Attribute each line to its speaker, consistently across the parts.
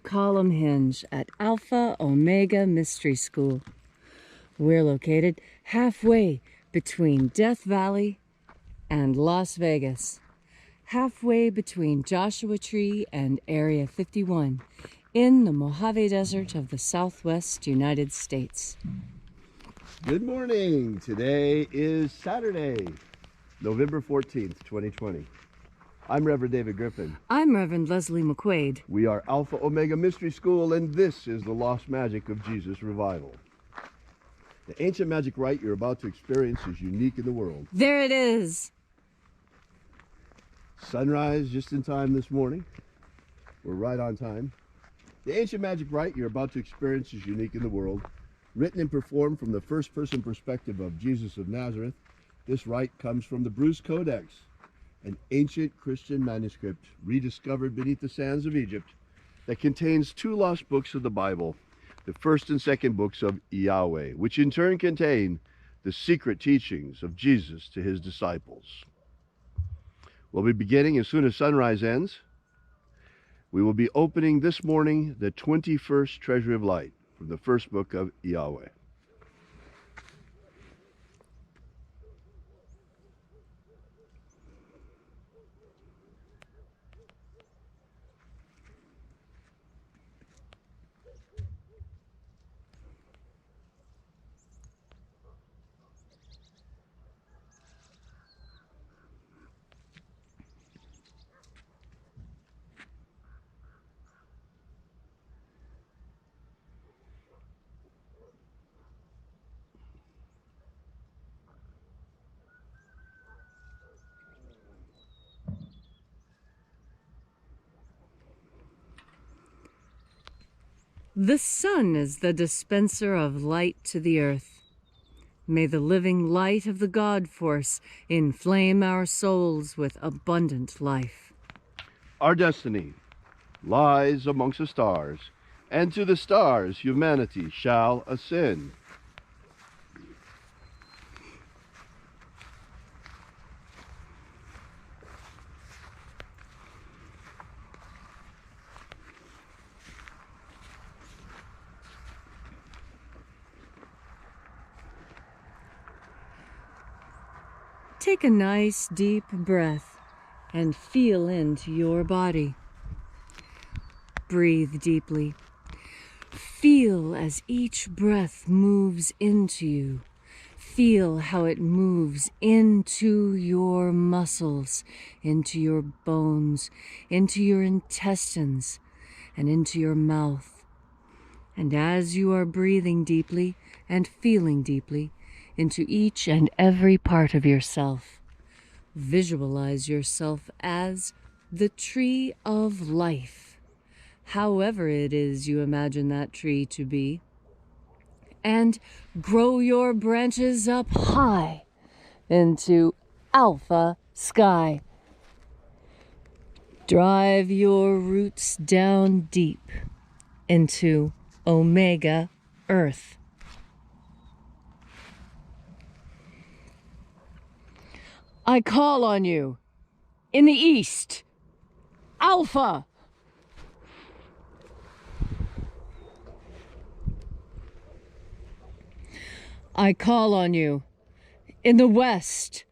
Speaker 1: column hinge at Alpha Omega Mystery School. We're located halfway between Death Valley and Las Vegas, halfway between Joshua Tree and Area 51 in the Mojave Desert of the Southwest United States.
Speaker 2: Good morning. Today is Saturday, November 14th, 2020. I'm Reverend David Griffin.
Speaker 1: I'm Reverend Leslie McQuaid.
Speaker 2: We are Alpha Omega Mystery School, and this is the Lost Magic of Jesus Revival. The ancient magic rite you're about to experience is unique in the world.
Speaker 1: There it is.
Speaker 2: Sunrise just in time this morning. We're right on time. The ancient magic rite you're about to experience is unique in the world. Written and performed from the first-person perspective of Jesus of Nazareth, this rite comes from the Bruce Codex, an ancient Christian manuscript rediscovered beneath the sands of Egypt that contains two lost books of the Bible, the first and second books of Yahweh, which in turn contain the secret teachings of Jesus to his disciples. We'll be beginning as soon as sunrise ends. We will be opening this morning the 21st Treasury of Light from the first book of Yahweh.
Speaker 1: The sun is the dispenser of light to the earth. May the living light of the God force inflame our souls with abundant life.
Speaker 2: Our destiny lies amongst the stars, and to the stars humanity shall ascend.
Speaker 1: Take a nice deep breath and feel into your body. Breathe deeply. Feel as each breath moves into you. Feel how it moves into your muscles, into your bones, into your intestines, and into your mouth. And as you are breathing deeply and feeling deeply into each and every part of yourself, visualize yourself as the tree of life, however it is you imagine that tree to be, and grow your branches up high into alpha sky. Drive your roots down deep into omega earth. I call on you in the east, Alpha. I call on you in the west,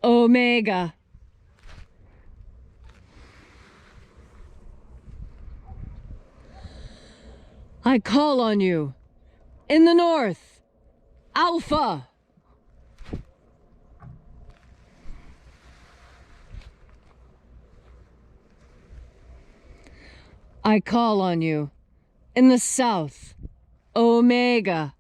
Speaker 1: Omega. I call on you in the north, Alpha. I call on you in the south, Omega.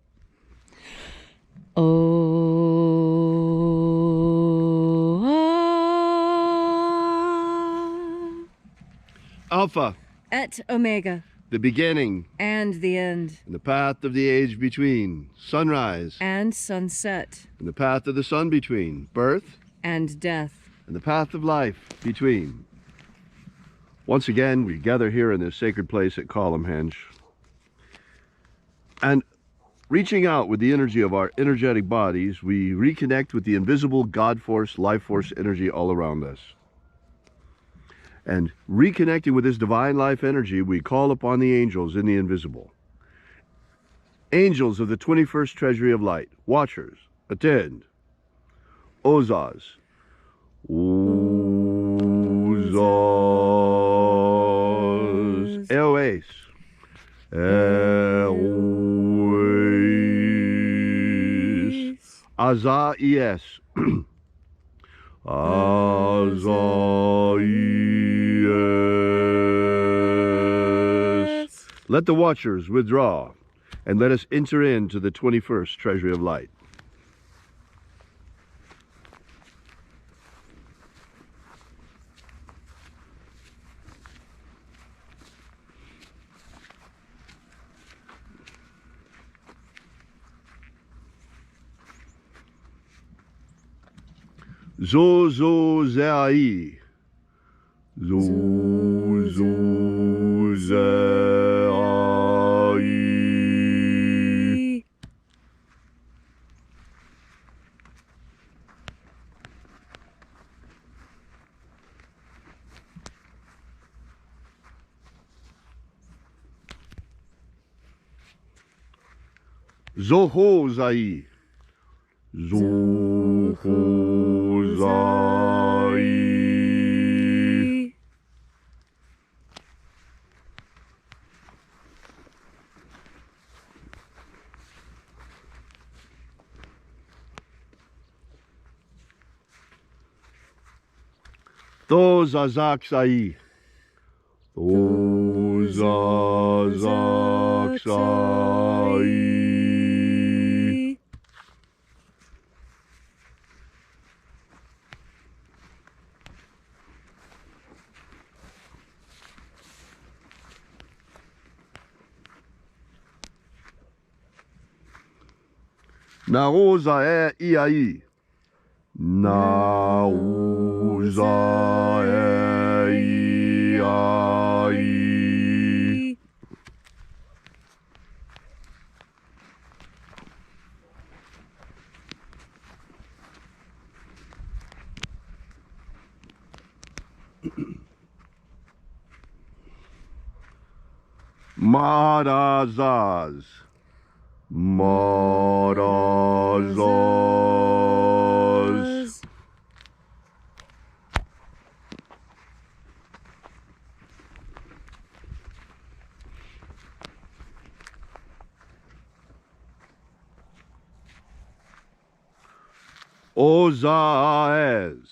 Speaker 2: Alpha,
Speaker 1: Et Omega,
Speaker 2: the beginning
Speaker 1: and the end,
Speaker 2: and the path of the age between, sunrise
Speaker 1: and sunset,
Speaker 2: and the path of the sun between, birth
Speaker 1: and death,
Speaker 2: and the path of life between. Once again, we gather here in this sacred place at Columnhenge, and reaching out with the energy of our energetic bodies, we reconnect with the invisible God force, life force energy all around us. And reconnecting with this divine life energy, we call upon the angels in the invisible. Angels of the 21st Treasury of Light, watchers, attend. Ozaz. Ozaz. Eoes. Eoes. Azaies. Azaies. Let the watchers withdraw, and let us enter into the 21st Treasury of Light. Zozozai. Zozozai. Zohozai. Zohozai. Thozazaksai. Thozazaksai. Naoza e iai. Naoza e iai. Marazaz. Marazaz. Ozaes.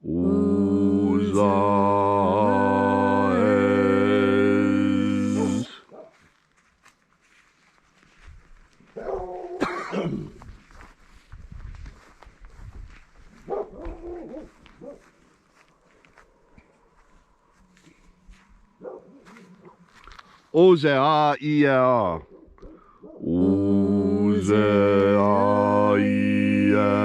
Speaker 2: Ozaes. Ozea ia. Ozea ia.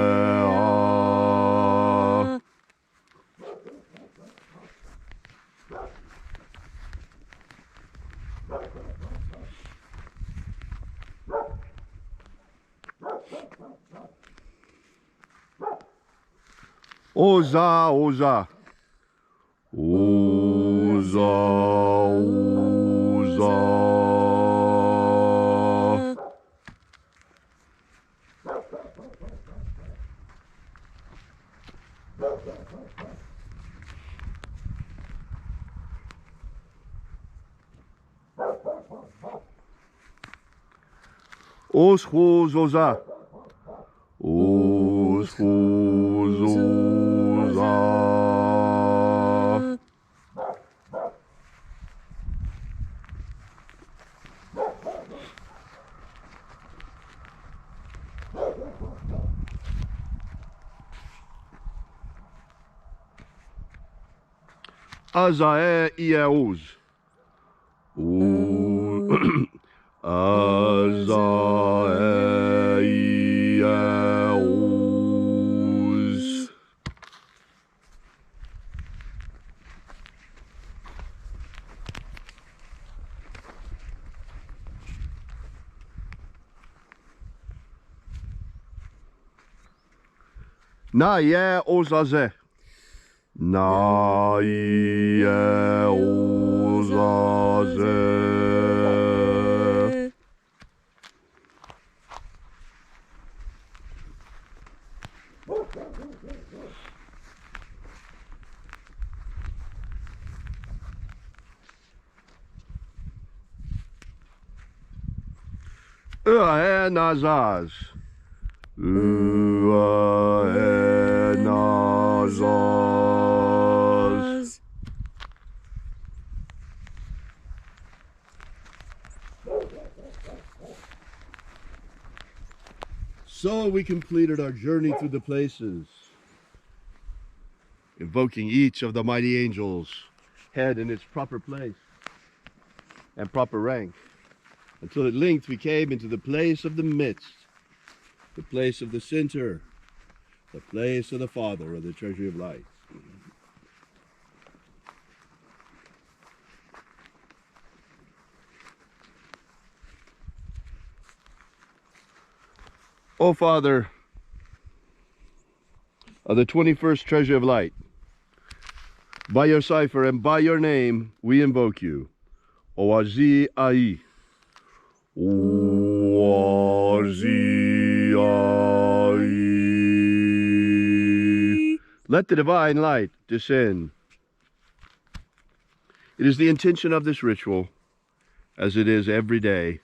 Speaker 2: Oza, oza. Oza, oza. Oschozoza. Oschozoza. Azae Iaouz. Azae Iaouz. Na ye ozaze. 나이에 오사세. 으아에 나자즈. 으아에 나자즈. So we completed our journey through the places, invoking each of the mighty angels' head in its proper place and proper rank, until at length we came into the place of the midst, the place of the center, the place of the Father of the treasury of light. O Father of the 21st treasury of light, by your cipher and by your name we invoke you. Oazi Ai. Oazi Ai. Let the divine light descend. It is the intention of this ritual, as it is every day,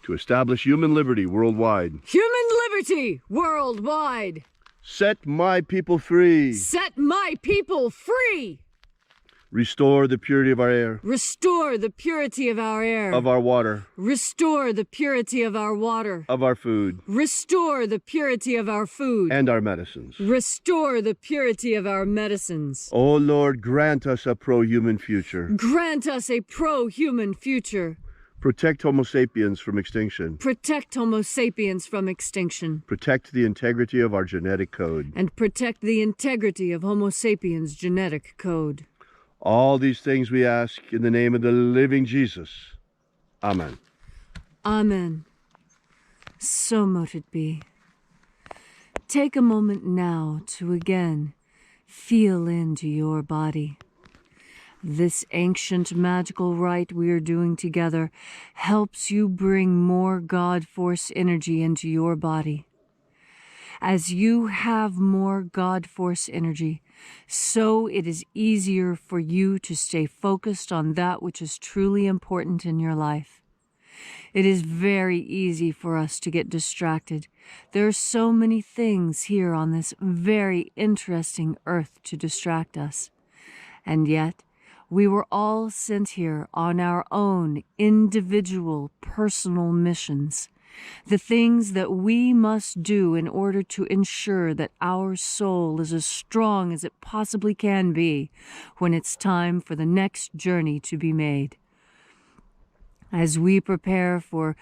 Speaker 2: to establish human liberty worldwide.
Speaker 1: Human liberty worldwide.
Speaker 2: Set my people free.
Speaker 1: Set my people free.
Speaker 2: Restore the purity of our air.
Speaker 1: Restore the purity of our air.
Speaker 2: Of our water.
Speaker 1: Restore the purity of our water.
Speaker 2: Of our food.
Speaker 1: Restore the purity of our food.
Speaker 2: And our medicines.
Speaker 1: Restore the purity of our medicines.
Speaker 2: O Lord, grant us a pro-human future.
Speaker 1: Grant us a pro-human future.
Speaker 2: Protect Homo sapiens from extinction.
Speaker 1: Protect Homo sapiens from extinction.
Speaker 2: Protect the integrity of our genetic code.
Speaker 1: And protect the integrity of Homo sapiens' genetic code.
Speaker 2: All these things we ask in the name of the living Jesus. Amen.
Speaker 1: Amen. So mote it be. Take a moment now to again feel into your body. This ancient magical rite we are doing together helps you bring more God Force energy into your body. As you have more God Force energy, so it is easier for you to stay focused on that which is truly important in your life. It is very easy for us to get distracted. There are so many things here on this very interesting earth to distract us. And yet, we were all sent here on our own individual personal missions, the things that we must do in order to ensure that our soul is as strong as it possibly can be when it's time for the next journey to be made. As we prepare for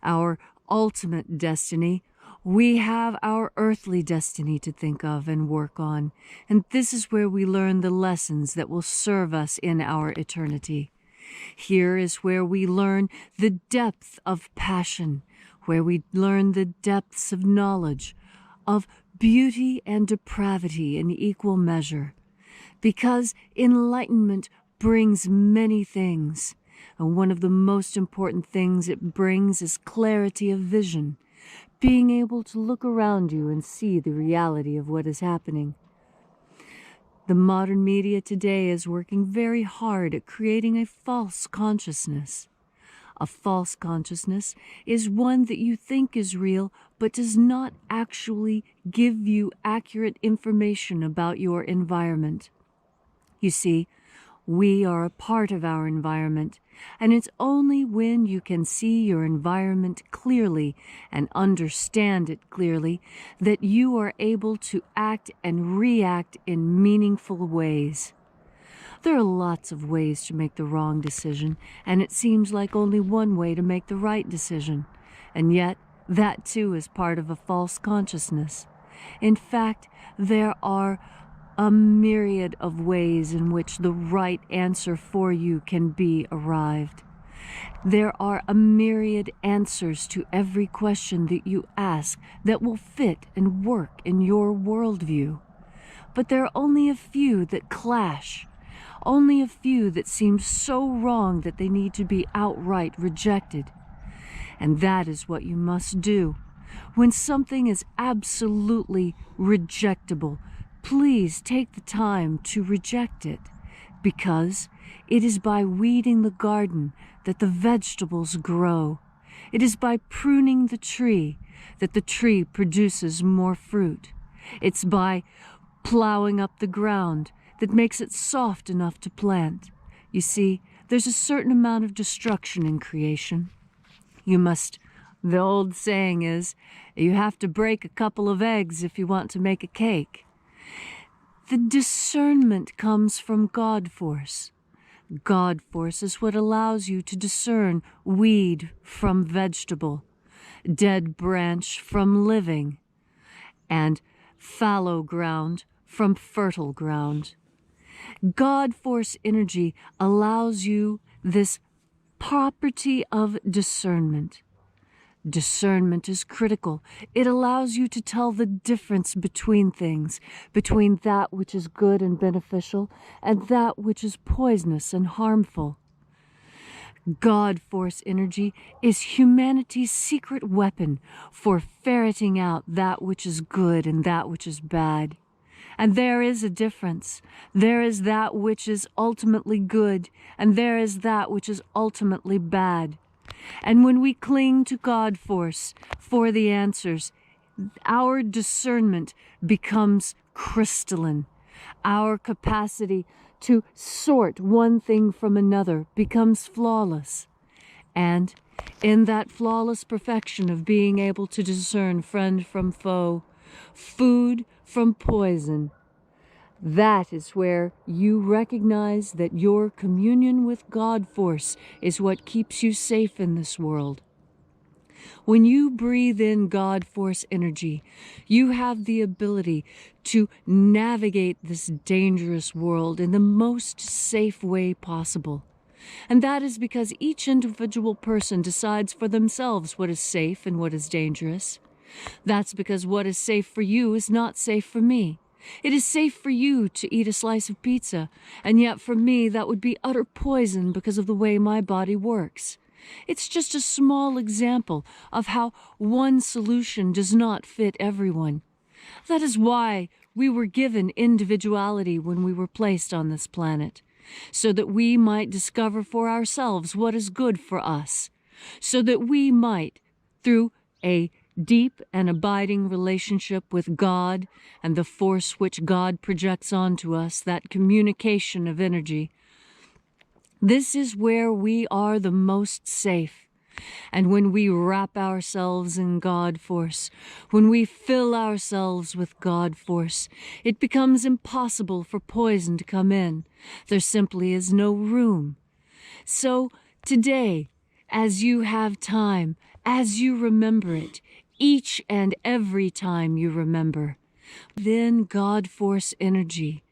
Speaker 1: our ultimate destiny, we have our earthly destiny to think of and work on, and this is where we learn the lessons that will serve us in our eternity. Here is where we learn the depth of passion, where we learn the depths of knowledge, of beauty and depravity in equal measure, because enlightenment brings many things, and one of the most important things it brings is clarity of vision, being able to look around you and see the reality of what is happening. The modern media today is working very hard at creating a false consciousness. A false consciousness is one that you think is real, but does not actually give you accurate information about your environment. You see, we are a part of our environment, and it's only when you can see your environment clearly and understand it clearly that you are able to act and react in meaningful ways. There are lots of ways to make the wrong decision, and it seems like only one way to make the right decision. And yet, that too is part of a false consciousness. In fact, there are a myriad of ways in which the right answer for you can be arrived. There are a myriad answers to every question that you ask that will fit and work in your worldview. but there are only a few that clash, only a few that seem so wrong that they need to be outright rejected. And that is what you must do. When something is absolutely rejectable, please take the time to reject it, because it is by weeding the garden that the vegetables grow. It is by pruning the tree that the tree produces more fruit. It's by plowing up the ground that makes it soft enough to plant. You see, there's a certain amount of destruction in creation. The old saying is, you have to break a couple of eggs if you want to make a cake. The discernment comes from God force. God force is what allows you to discern weed from vegetable, dead branch from living, and fallow ground from fertile ground. God force energy allows you this property of discernment. Discernment is critical. It allows you to tell the difference between things, between that which is good and beneficial and that which is poisonous and harmful. God force energy is humanity's secret weapon for ferreting out that which is good and that which is bad. And there is a difference. There is that which is ultimately good, and there is that which is ultimately bad. And when we cling to God force for the answers, our discernment becomes crystalline. Our capacity to sort one thing from another becomes flawless. And in that flawless perfection of being able to discern friend from foe, food from poison, that is where you recognize that your communion with God force is what keeps you safe in this world. When you breathe in God force energy, you have the ability to navigate this dangerous world in the most safe way possible. And that is because each individual person decides for themselves what is safe and what is dangerous. That's because what is safe for you is not safe for me. It is safe for you to eat a slice of pizza, and yet for me that would be utter poison because of the way my body works. It's just a small example of how one solution does not fit everyone. That is why we were given individuality when we were placed on this planet, so that we might discover for ourselves what is good for us, so that we might, through a deep and abiding relationship with God and the force which God projects onto us, that communication of energy, this is where we are the most safe. And when we wrap ourselves in God force, when we fill ourselves with God force, it becomes impossible for poison to come in. There simply is no room. So today, as you have time, as you remember it, each and every time you remember, then God force energy.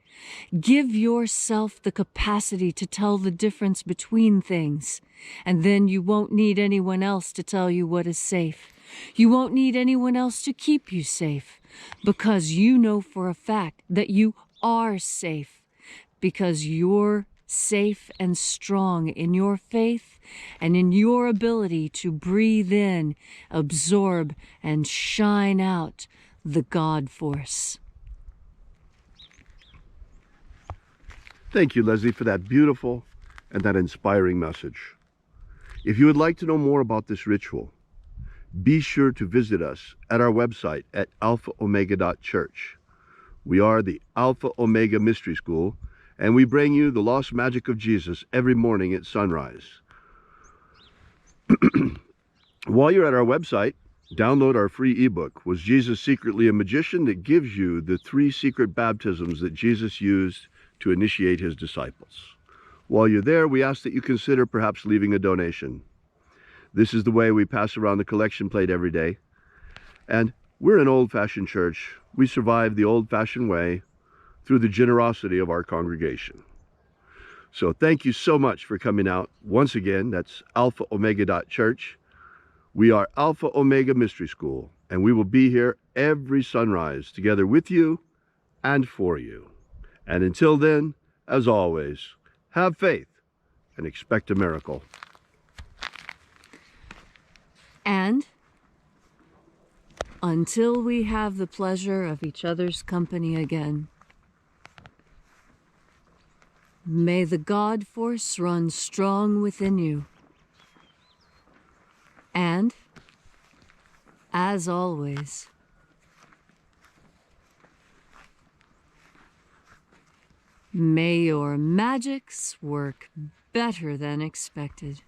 Speaker 1: Give yourself the capacity to tell the difference between things, and then you won't need anyone else to tell you what is safe. You won't need anyone else to keep you safe, because you know for a fact that you are safe, because you're safe and strong in your faith and in your ability to breathe in, absorb, and shine out the God force.
Speaker 2: Thank you, Leslie, for that beautiful and that inspiring message. If you would like to know more about this ritual, be sure to visit us at our website at alphaomega.church. We are the Alpha Omega Mystery School, and we bring you the lost magic of Jesus every morning at sunrise. While you're at our website, download our free ebook, Was Jesus Secretly a Magician? That gives you the 3 secret baptisms that Jesus used to initiate his disciples. While you're there, we ask that you consider perhaps leaving a donation. This is the way we pass around the collection plate every day. And we're an old-fashioned church. We survive the old-fashioned way through the generosity of our congregation. So thank you so much for coming out. Once again, that's alphaomega.church. We are Alpha Omega Mystery School, and we will be here every sunrise together with you and for you. And until then, as always, have faith and expect a miracle.
Speaker 1: And until we have the pleasure of each other's company again, may the God force run strong within you. And, as always, may your magics work better than expected.